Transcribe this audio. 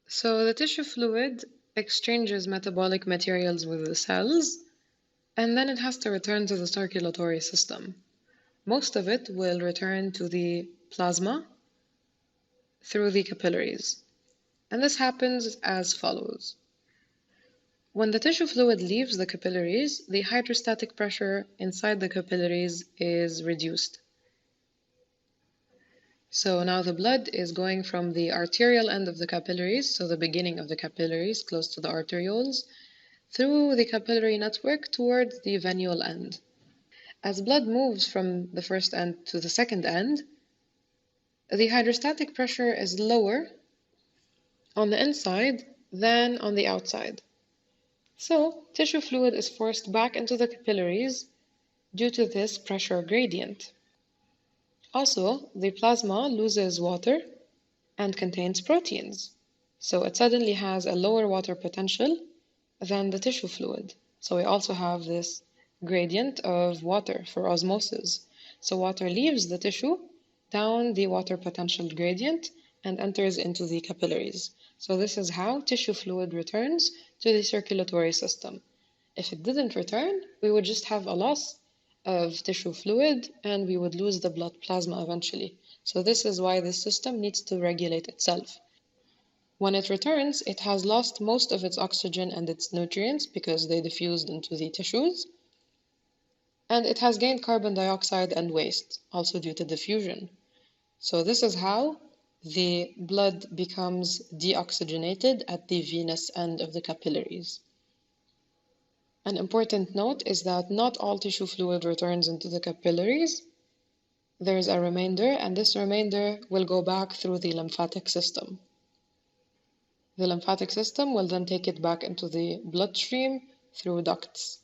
So the tissue fluid exchanges metabolic materials with the cells, and then it has to return to the circulatory system. Most of it will return to the plasma through the capillaries. And this happens as follows. When the tissue fluid leaves the capillaries, the hydrostatic pressure inside the capillaries is reduced. So now the blood is going from the arterial end of the capillaries, so the beginning of the capillaries close to the arterioles, through the capillary network towards the venule end. As blood moves from the first end to the second end, the hydrostatic pressure is lower on the inside than on the outside. So tissue fluid is forced back into the capillaries due to this pressure gradient. Also, the plasma loses water and contains proteins, so it suddenly has a lower water potential than the tissue fluid. So we also have this gradient of water for osmosis. So water leaves the tissue down the water potential gradient and enters into the capillaries. So this is how tissue fluid returns to the circulatory system. If it didn't return, we would just have a loss of tissue fluid and we would lose the blood plasma eventually. So this is why this system needs to regulate itself. When it returns, it has lost most of its oxygen and its nutrients because they diffused into the tissues, and it has gained carbon dioxide and waste, also due to diffusion. So this is how the blood becomes deoxygenated at the venous end of the capillaries. An important note is that not all tissue fluid returns into the capillaries. There is a remainder, and this remainder will go back through the lymphatic system. The lymphatic system will then take it back into the bloodstream through ducts.